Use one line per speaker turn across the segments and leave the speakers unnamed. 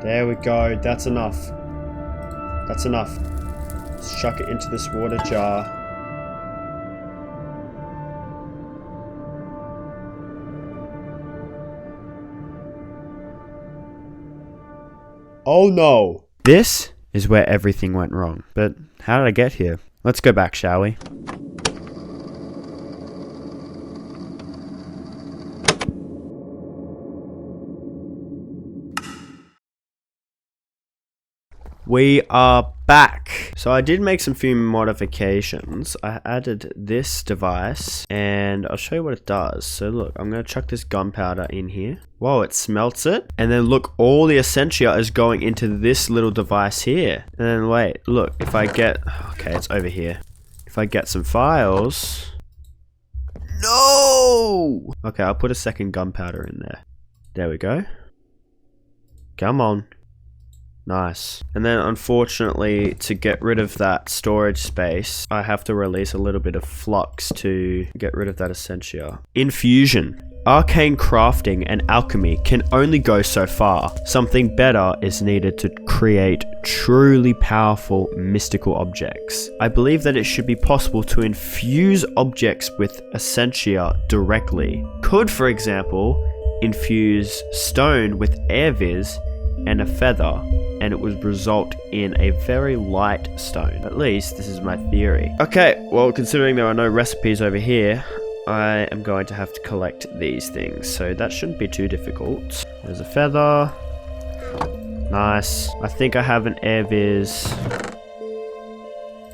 There we go. That's enough. That's enough. Let's chuck it into this water jar. Oh no! This is where everything went wrong. But how did I get here? Let's go back, shall we? We are back. So I did make some few modifications. I added this device and I'll show you what it does. So look, I'm going to chuck this gunpowder in here. Whoa, it smelts it. And then look, all the essentia is going into this little device here. And then wait, look, if I get, okay, it's over here. If I get some files. No! Okay, I'll put a second gunpowder in there. There we go. Come on. Nice. And then unfortunately, to get rid of that storage space, I have to release a little bit of flux to get rid of that essentia. Infusion. Arcane crafting and alchemy can only go so far. Something better is needed to create truly powerful mystical objects. I believe that it should be possible to infuse objects with essentia directly. Could, for example, infuse stone with air vis and a feather, and it would result in a very light stone. At least, this is my theory. Okay, well, considering there are no recipes over here, I am going to have to collect these things, so that shouldn't be too difficult. There's a feather. Nice. I think I have an air vis.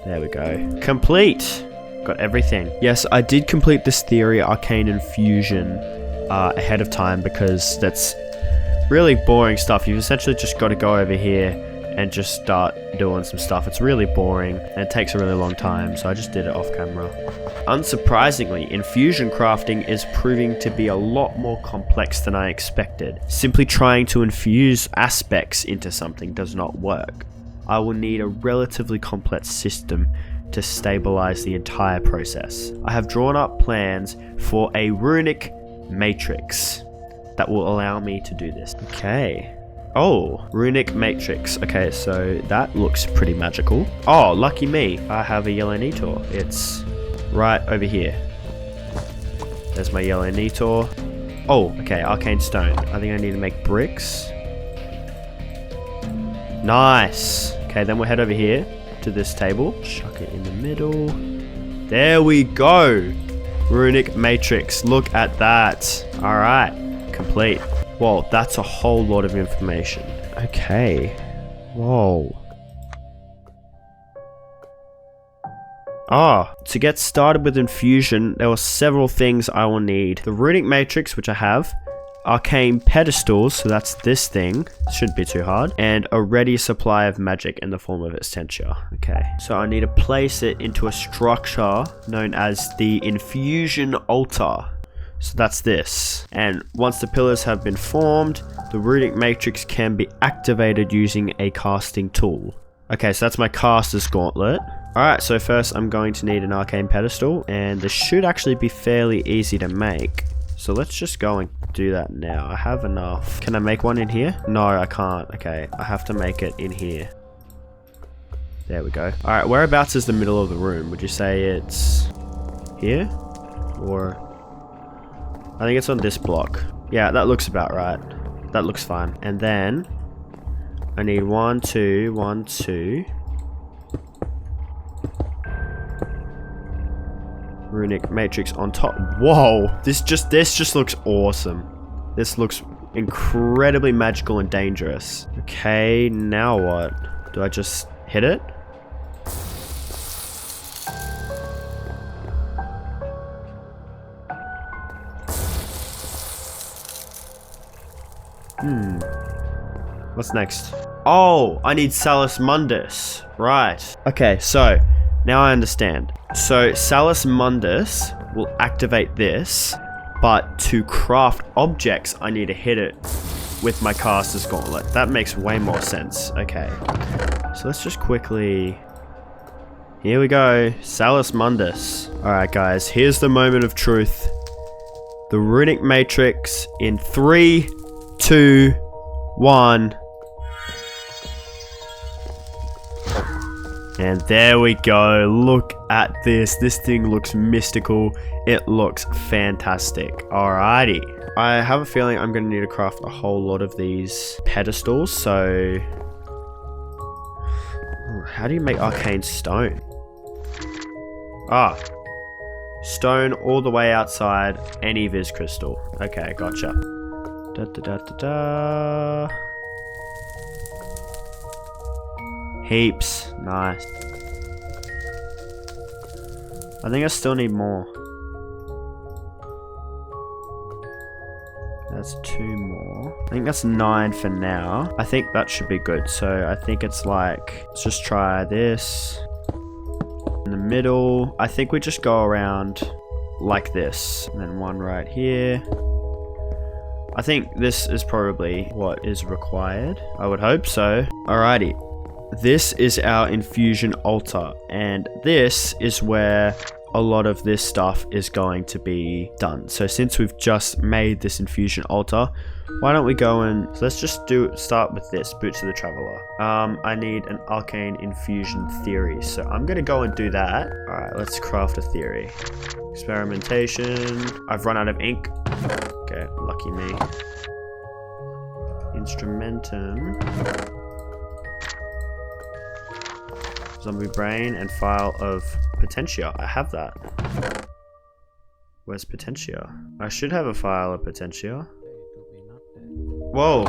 There we go. Complete! Got everything. Yes, I did complete this theory, arcane infusion, ahead of time, because that's really boring stuff. You've essentially just got to go over here and just start doing some stuff. It's really boring and it takes a really long time, so I just did it off camera. Unsurprisingly, infusion crafting is proving to be a lot more complex than I expected. Simply trying to infuse aspects into something does not work. I will need a relatively complex system to stabilize the entire process. I have drawn up plans for a runic matrix that will allow me to do this. Okay. Oh, runic matrix. Okay, so that looks pretty magical. Oh, lucky me. I have a yellow Nitor. It's right over here. There's my yellow Nitor. Oh, okay, arcane stone. I think I need to make bricks. Nice. Okay, then we'll head over here to this table. Chuck it in the middle. There we go. Runic matrix. Look at that. All right. Complete. Whoa, that's a whole lot of information. Okay. Whoa. To get started with infusion, there were several things I will need. The runic matrix, which I have. Arcane pedestals, so that's this thing. Shouldn't be too hard. And a ready supply of magic in the form of essentia. Okay. So I need to place it into a structure known as the infusion altar. So that's this. And once the pillars have been formed, the runic matrix can be activated using a casting tool. Okay, so that's my caster's gauntlet. Alright, so first I'm going to need an arcane pedestal, and this should actually be fairly easy to make. So let's just go and do that now. I have enough. Can I make one in here? No, I can't. Okay, I have to make it in here. There we go. Alright, whereabouts is the middle of the room? Would you say it's here? Or I think it's on this block. Yeah, that looks about right. That looks fine. And then I need 1, 2, 1, 2. Runic matrix on top. Whoa! This just looks awesome. This looks incredibly magical and dangerous. Okay, now what? Do I just hit it? What's next? Oh, I need Salus Mundus. Right. Okay, so now I understand. So Salus Mundus will activate this, but to craft objects, I need to hit it with my caster's gauntlet. That makes way more sense. Okay. So let's just quickly... Here we go. Salus Mundus. Alright, guys. Here's the moment of truth. The runic matrix in 3, 2, 1. And there we go. Look at this. This thing looks mystical. It looks fantastic. Alrighty. I have a feeling I'm going to need to craft a whole lot of these pedestals. So, how do you make arcane stone? Ah, stone all the way outside any Viz crystal. Okay, gotcha. Da da da da da. Heaps. Nice. I think I still need more. That's 2 more. I think that's 9 for now. I think that should be good. So I think it's like, let's just try this. In the middle. I think we just go around like this. And then 1 right here. I think this is probably what is required. I would hope so. Alrighty. This is our infusion altar, and this is where a lot of this stuff is going to be done. So since we've just made this infusion altar, why don't we go and so let's just start with this Boots of the Traveler. I need an arcane infusion theory, so I'm gonna go and do that. All right, let's craft a theory. Experimentation. I've run out of ink. Okay, lucky me. Instrumentum. Zombie brain and file of potentia. I have that. Where's potentia? I should have a file of potentia. Whoa.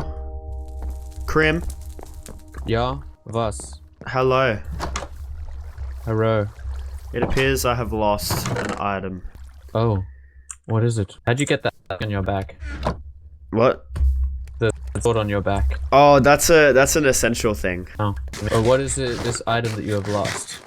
Krim.
Ja, was?
Hello.
Hello.
It appears I have lost an item.
Oh, what is it? How'd you get that on your back?
What?
The sword on your back.
Oh, that's an essential thing.
Oh. Or what is it, this item that you have lost?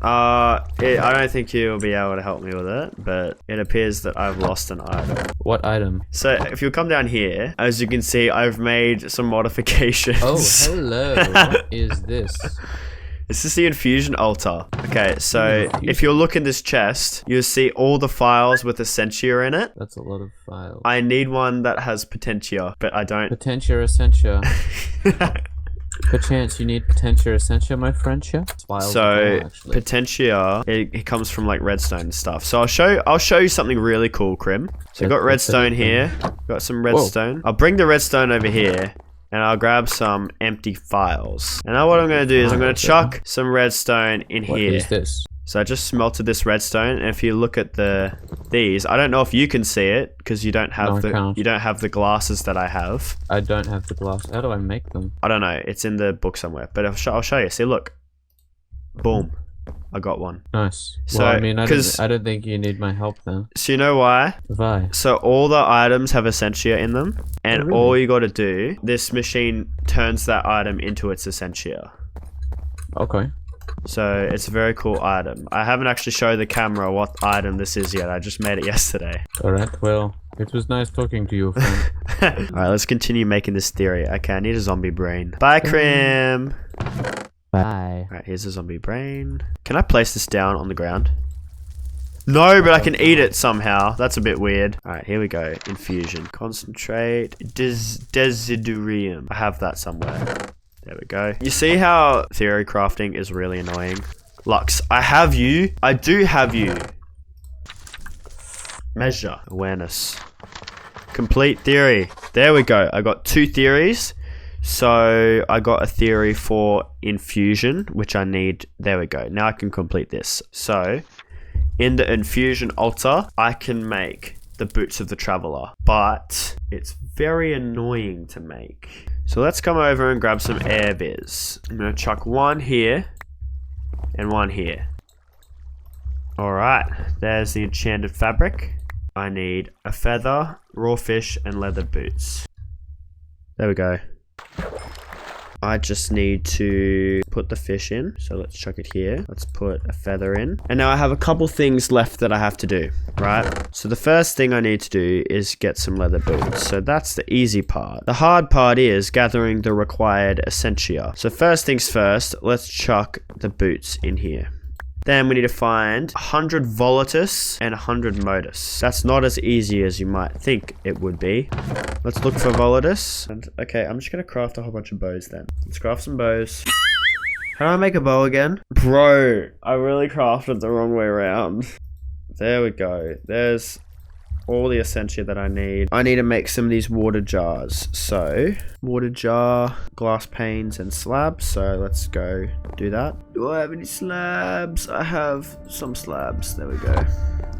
I don't think you'll be able to help me with it, but it appears that I've lost an item.
What item?
So if you come down here, as you can see, I've made some modifications.
Oh, hello. What is this?
This is the infusion altar. Okay, so if you look in this chest, you'll see all the files with Essentia in it.
That's a lot of files.
I need one that has Potentia, but I don't.
Potentia Essentia. Perchance you need Potentia Essentia, my friend.
So Potentia, it comes from like redstone and stuff. So I'll show you something really cool, Krim. So I've got redstone here. Got some redstone. I'll bring the redstone over here. And I'll grab some empty files. And now what I'm going to do is I'm going to chuck some redstone in here.
What is this?
So I just smelted this redstone. And if you look at these, I don't know if you can see it because you don't have the glasses that I have.
I don't have the glass. How do I make them?
I don't know. It's in the book somewhere. But I'll show you. See, look. Boom. I got one.
Nice.
So,
well, I mean, I don't think you need my help then.
So you know why?
Why?
So all the items have Essentia in them. And
really?
all you got to do, this machine turns that item into its Essentia.
Okay.
So it's a very cool item. I haven't actually showed the camera what item this is yet. I just made it yesterday.
Alright, well, it was nice talking to you, friend.
Alright, let's continue making this theory. Okay, I need a zombie brain. Bye, Krim!
Bye.
Alright, here's a zombie brain. Can I place this down on the ground? No, but I can eat it somehow. That's a bit weird. Alright, here we go. Infusion. Concentrate. Desiderium. I have that somewhere. There we go. You see how theory crafting is really annoying? Lux, I have you. I do have you. Measure. Awareness. Complete theory. There we go. I got 2 theories. So I got a theory for infusion, which I need. There we go. Now I can complete this. So in the infusion altar, I can make the Boots of the Traveler, but it's very annoying to make. So let's come over and grab some air viz. I'm going to chuck 1 here and 1 here. All right, there's the enchanted fabric. I need a feather, raw fish, and leather boots. There we go. I just need to put the fish in. So let's chuck it here. Let's put a feather in. And now I have a couple things left that I have to do, right? So the first thing I need to do is get some leather boots. So that's the easy part. The hard part is gathering the required essentia. So first things first, let's chuck the boots in here. Then we need to find 100 volatus and 100 modus. That's not as easy as you might think it would be. Let's look for volatus. And okay, I'm just gonna craft a whole bunch of bows then. Let's craft some bows. How do I make a bow again? Bro, I really crafted the wrong way around. There we go. There's all the essentia that I need. I need to make some of these water jars. So, water jar, glass panes, and slabs. So let's go do that. Do I have any slabs? I have some slabs. There we go.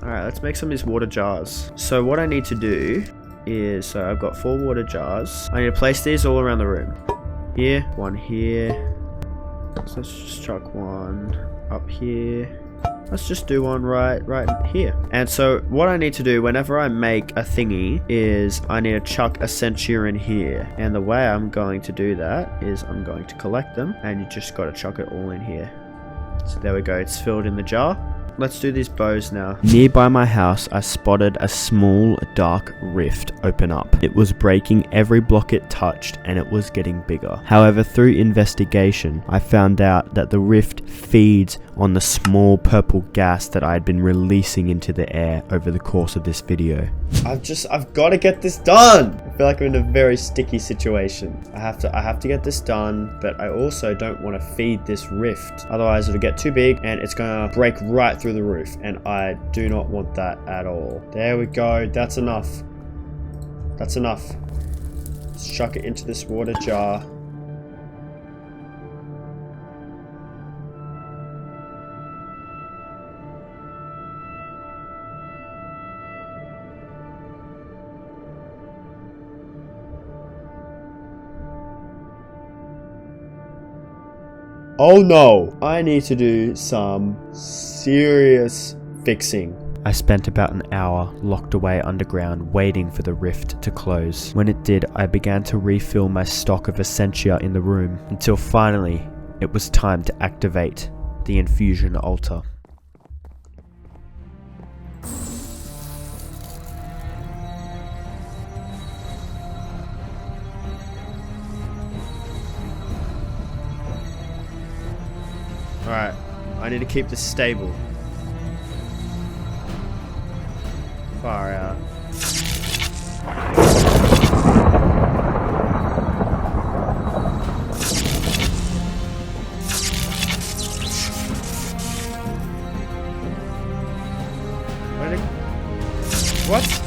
Alright, let's make some of these water jars. So what I need to do is, so I've got 4 water jars. I need to place these all around the room. Here, one here. So let's just chuck one up here. Let's just do one right here. And so what I need to do whenever I make a thingy is I need to chuck essentia in here. And the way I'm going to do that is I'm going to collect them and you just got to chuck it all in here. So there we go. It's filled in the jar. Let's do these bows now. Nearby my house, I spotted a small, dark rift open up. It was breaking every block it touched, and it was getting bigger. However, through investigation, I found out that the rift feeds on the small purple gas that I had been releasing into the air over the course of this video. I've got to get this done! I feel like I'm in a very sticky situation. I have to get this done, but I also don't want to feed this rift. Otherwise, it'll get too big, and it's gonna break right through the roof, and I do not want that at all. There we go. That's enough. That's enough. Let's chuck it into this water jar. Oh no! I need to do some serious fixing. I spent about an hour locked away underground waiting for the rift to close. When it did, I began to refill my stock of essentia in the room until finally it was time to activate the infusion altar. Alright, I need to keep this stable. Far out. What?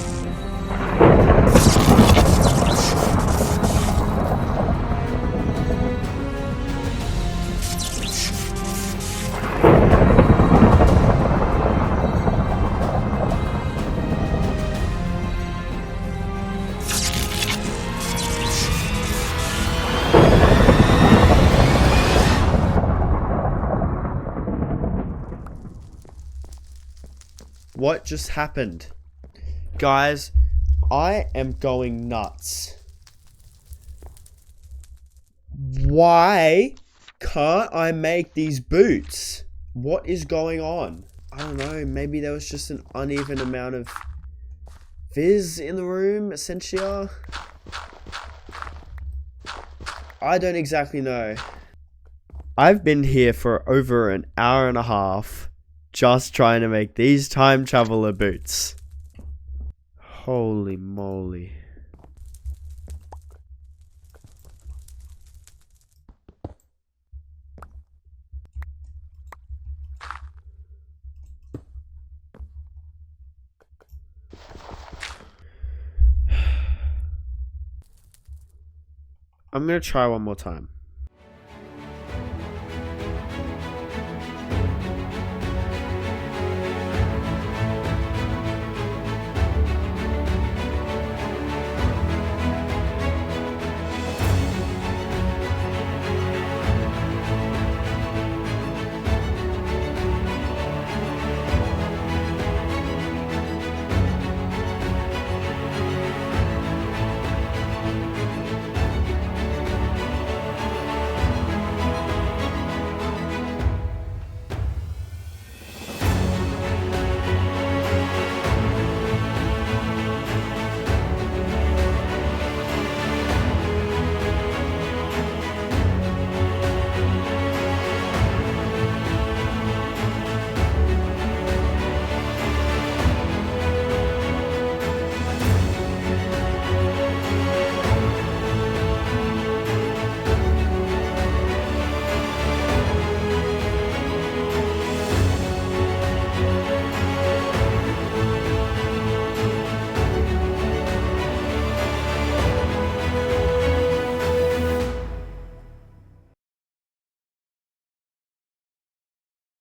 What just happened? Guys, I am going nuts. Why can't I make these boots? What is going on? I don't know, maybe there was just an uneven amount of fizz in the room, essentia. I don't exactly know. I've been here for over an hour and a half just trying to make these time traveler boots. Holy moly. I'm gonna try one more time.